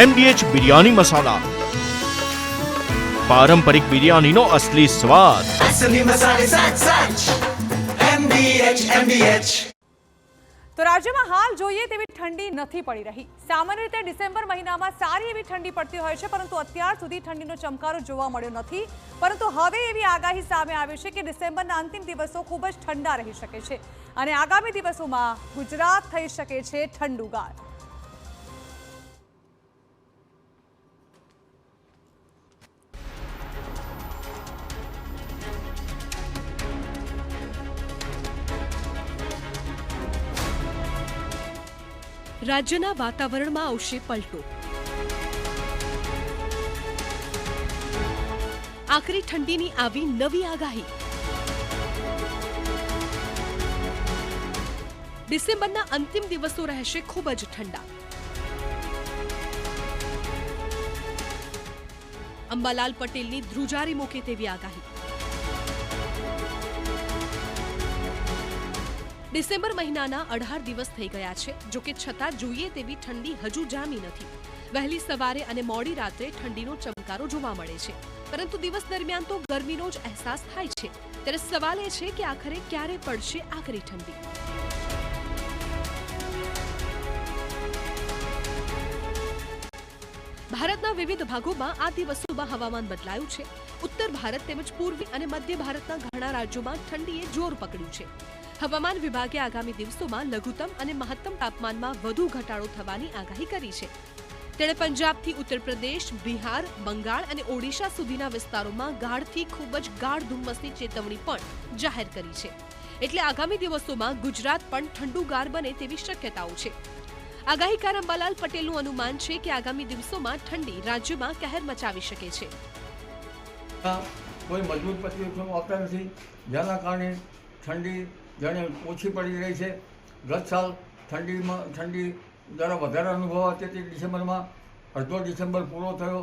MDH biryani મસાલા, પારંપરિક બિરયાનીનો અસલી સ્વાદ. असली मसाले सच सच MDH તો રાજ્યમાં હાલ જોઈએ તેવી ઠંડી નથી પડી રહી. સામાન્ય રીતે ડિસેમ્બર મહિનામાં સારી એવી ઠંડી પડતી હોય છે, પરંતુ અત્યાર સુધી ઠંડીનો ચમકારો જોવા મળ્યો નથી. પરંતુ હવે એવી આગાહી સામે આવી છે કે ડિસેમ્બરના અંતિમ દિવસો ખૂબ જ ઠંડા રહી શકે છે અને આગામી દિવસોમાં ગુજરાત થઈ શકે છે ઠંડુગાર. રાજ્યના વાતાવરણમાં આવશે પલટો. આકરી ઠંડીની આવી નવી આગાહી. ડિસેમ્બરના અંતિમ દિવસો રહેશે ખૂબ જ ઠંડા. અંબાલાલ પટેલની ધ્રુજારી મૂકે તેવી આગાહી. ડિસેમ્બર મહિનાના 18 દિવસ થઈ ગયા છે. જોકે છતાં જોઈએ તેવી ઠંડી હજુ જામી નથી. વહેલી સવારે અને મોડી રાત્રે ઠંડીનો ચમકારો જોવા મળે છે, પરંતુ દિવસ દરમિયાન તો ગરમીનો જ અહેસાસ થાય છે. ત્યારે સવાલ એ છે કે આખરે ક્યારે પડશે આકરી ઠંડી. ભારતના વિવિધ ભાગોમાં આ દિવસોમાં હવામાન બદલાયું છે. ઉત્તર ભારત તેમજ પૂર્વી અને મધ્ય ભારતના ઘણા રાજ્યોમાં ઠંડીએ જોર પકડ્યું છે. હવામાન વિભાગે આગામી દિવસોમાં લઘુત્તમ અને મહત્તમ તાપમાનમાં વધુ ઘટાડો થવાની આગાહી કરી છે. તેણે પંજાબથી ઉત્તર પ્રદેશ, બિહાર, બંગાળ અને ઓડિશા સુધીના વિસ્તારોમાં ગાઢથી ખૂબ જ ગાઢ ધુમ્મસની ચેતવણી પણ જાહેર કરી છે. એટલે આગામી દિવસોમાં ગુજરાત પણ ઠંડુગાર બને તેવી શક્યતાઓ છે. આગાહીકાર અંબાલાલ પટેલનું અનુમાન છે કે આગામી દિવસોમાં ઠંડી રાજ્યમાં કહેર મચાવી શકે છે. કોઈ મજબૂત પરિસ્થિતિઓ આવતા નથી, જેના કારણે ઠંડી જાણે ઓછી પડી રહી છે. ગત સાલ ઠંડી જરા વધારે અનુભવાતી હતી ડિસેમ્બરમાં. અડધો ડિસેમ્બર પૂરો થયો,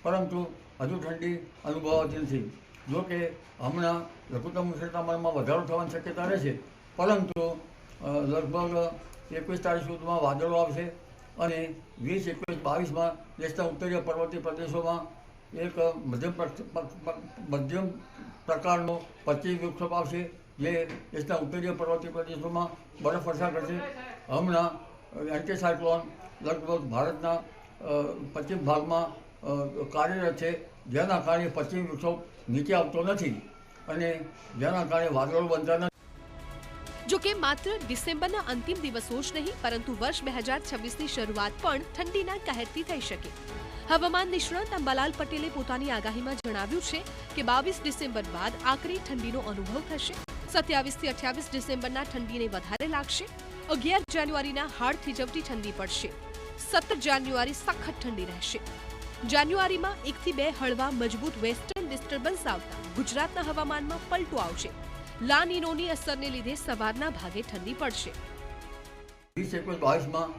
પરંતુ હજુ ઠંડી અનુભવાતી નથી. જો કે હમણાં લઘુત્તમ તાપમાનમાં વધારો થવાની શક્યતા રહેશે, પરંતુ લગભગ 21 તારીખ સુધીમાં વાદળો આવશે અને 20, 21, 22માં દેશના ઉત્તરીય પર્વતીય પ્રદેશોમાં એક મધ્યમ પ્રકારનો પશ્ચિમ વિક્ષોભ આવશે, જે દેશના ઉત્તરીય પર્વતીય પ્રદેશોમાં બરફવર્ષા કરશે. હમણાં એન્ટી સાયક્લોન લગભગ ભારતના પશ્ચિમ ભાગમાં કાર્યરત છે, જેના કારણે પશ્ચિમ વિક્ષોભ નીચે આવતો નથી અને જેના કારણે વાદળો બનતા નથી. જો કે માત્ર ડિસેમ્બરના અંતિમ દિવસો જ નહીં, પરંતુ વર્ષ 2026ની શરૂઆત પણ ઠંડીના કહેરથી થઈ શકે. હવામાન નિષ્ણાત અંબાલાલ પટેલે પોતાની આગાહીમાં જણાવ્યું છે કે 22 ડિસેમ્બર બાદ આકરી ઠંડીનો અનુભવ થશે. 27 થી 28 ડિસેમ્બરના ઠંડીને વધારે લાગશે. 11 જાન્યુઆરીના હાડ થીજવતી ઠંડી પડશે. 17 જાન્યુઆરી સખત ઠંડી રહેશે. જાન્યુઆરીમાં 1 થી 2 હળવા મજબૂત વેસ્ટર્ન ડિસ્ટર્બન્સ આવતા ગુજરાતના હવામાનમાં પલટો આવશે. લા નીનોની અસરને લીધે સવારના ભાગે ઠંડી પડશે. 20, 21, 22માં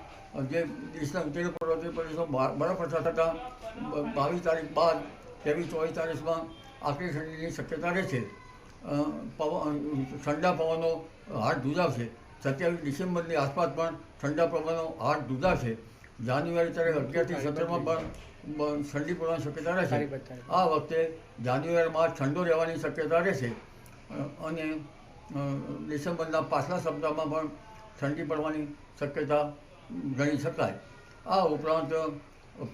જે દેશના ઉત્તરીય પર્વતીય પ્રદેશોમાં બરફવર્ષા થતાં 22 તારીખ બાદ 23, 24 તારીખમાં આકરી ઠંડીની શક્યતા રહેશે. ઠંડા પવનો હાડ ધ્રુજાવશે. 27 ડિસેમ્બરની આસપાસ પણ ઠંડા પવનો હાડ ધ્રુજાવશે. જાન્યુઆરી તારીખ 11 થી 17માં પણ ઠંડી પડવાની શક્યતા રહેશે. આ વખતે જાન્યુઆરીમાં ઠંડો રહેવાની શક્યતા રહેશે અને ડિસેમ્બરના પાછલા સપ્તાહમાં પણ ઠંડી પડવાની શક્યતા ગણી શકાય. આ ઉપરાંત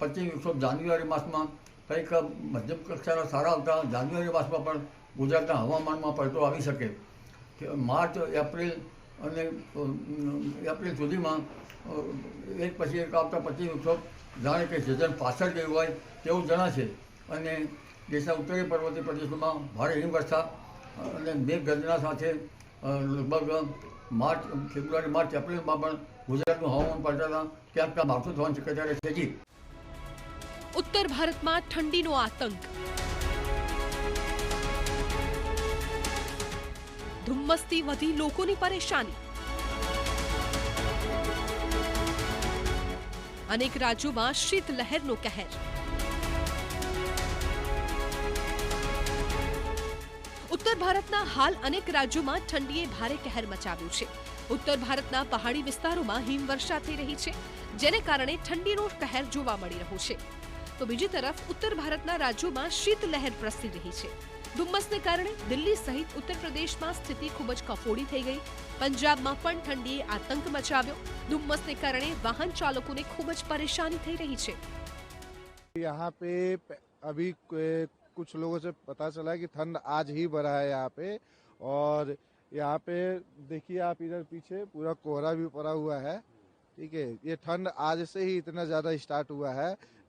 પશ્ચિમ વિક્ષોભ જાન્યુઆરી માસમાં કંઈક મધ્યમ કક્ષાના સારા આવતા જાન્યુઆરી માસમાં પણ ગુજરાતના હવામાનમાં પલટો આવી શકે. માર્ચ, એપ્રિલ સુધીમાં એક પછી એક આવતા પશ્ચિમ વિક્ષોભ જાણે કે સિઝન પાછળ ગયું હોય તેવું જણાશે અને દેશના ઉત્તરીય પર્વતીય પ્રદેશોમાં ભારે હિમવર્ષા અને મેઘગર્જના સાથે લગભગ ફેબ્રુઆરી, માર્ચ, એપ્રિલમાં પણ ગુજરાતનું હવામાન પલટાના ક્યાંક માવઠું થવાની શક્યતા રહેશે. જી, ઉત્તર ભારતમાં ઠંડીનો આતંક. ધુમ્મસથી વધી લોકોની પરેશાની. અનેક રાજ્યોમાં શીત લહેરનો કહેર. ઉત્તર ભારતના હાલ અનેક રાજ્યોમાં ઠંડીએ ભારે કહેર મચાવ્યું છે. ઉત્તર ભારતના પહાડી વિસ્તારોમાં હિમવર્ષા થઈ રહી છે, જેને કારણે ઠંડીનો કહેર જોવા મળી રહ્યો છે. તો બીજી તરફ ઉત્તર ભારતના રાજ્યોમાં શીત લહેર પ્રસરી રહી છે. ધુમ્મસને કારણે દિલ્હી સહિત ઉત્તર પ્રદેશમાં સ્થિતિ ખૂબ જ કફોડી થઈ ગઈ. પંજાબમાં પણ ઠંડીએ આતંક મચાવ્યો. ધુમ્મસને કારણે વાહન ચાલકોને ખૂબ જ પરેશાની થઈ રહી છે. यहाँ पे अभी कुछ लोगों से पता चला कि ठंड आज ही बढ़ा है यहाँ पे, और यहाँ पे देखिए आप इधर पीछे पूरा कोहरा भी पड़ा हुआ है. ठीक है, ये ठंड आज से ही इतना ज़्यादा स्टार्ट हुआ है.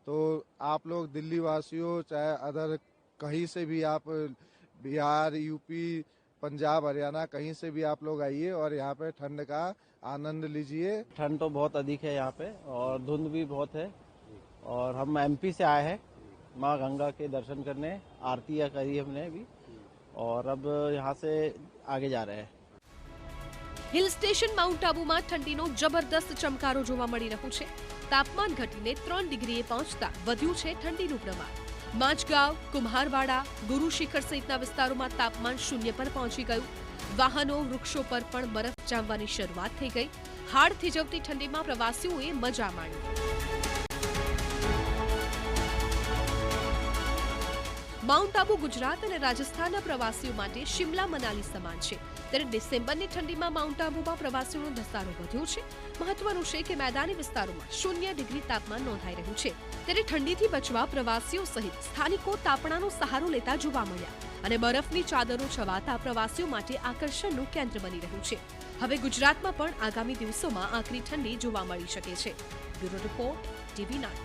तो आप लोग दिल्ली वासियों चाहे अदर कहीं से भी आप बिहार, यूपी, पंजाब, हरियाणा कहीं से भी आप लोग आइए और यहाँ पे ठंड का आनंद लीजिए. ठंड तो बहुत अधिक है यहाँ पे और धुंध भी बहुत है. और हम एमपी से आए हैं माँ गंगा के दर्शन करने. आरती करी हमने अभी और अब यहाँ से आगे जा रहे हैं. હિલ સ્ટેશન માઉન્ટ આબુમાં ઠંડીનો જબરદસ્ત ચમકારો જોવા મળી રહ્યો છે. તાપમાન ઘટીને 3 ડિગ્રીએ પહોંચતા વધ્યું છે ઠંડીનું પ્રમાણ. માંચગાંવ, કુમ્હારવાડા, ગુરુ શિખર સહિતના વિસ્તારોમાં તાપમાન 0 પર પહોંચી ગયું. વાહનો, વૃક્ષો પર પણ બરફ જામવાની શરૂઆત થઈ ગઈ. હાડ થીજવતી ઠંડીમાં પ્રવાસીઓએ મજા માણી. માઉન્ટ આબુ ગુજરાત અને રાજસ્થાનના પ્રવાસીઓ માટે શિમલા મનાલી સમાન છે. ત્યારે ડિસેમ્બરની ઠંડીમાં માઉન્ટ આબુમાં પ્રવાસીઓનો ધસારો વધ્યો છે. મહત્વનું છે કે મેદાની વિસ્તારોમાં 0 ડિગ્રી તાપમાન નોંધાઈ રહ્યું છે. ત્યારે ઠંડીથી બચવા પ્રવાસીઓ સહિત સ્થાનિકો તાપણાનો સહારો લેતા જોવા મળ્યા અને બરફની ચાદરો છવાતા પ્રવાસીઓ માટે આકર્ષણનું કેન્દ્ર બની રહ્યું છે. હવે ગુજરાતમાં પણ આગામી દિવસોમાં આકરી ઠંડી જોવા મળી શકે છે. Bureau report, TV9.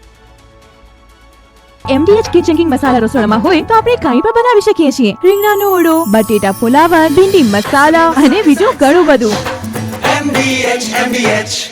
MDH kitchen king masala રસોડામાં હોય તો આપણે કંઈ પણ બનાવી શકીએ છીએ. રીંગણાનો ઓળો, બટેટા ફુલાવર, ભીંડી મસાલા અને બીજું ઘણું બધું. MDH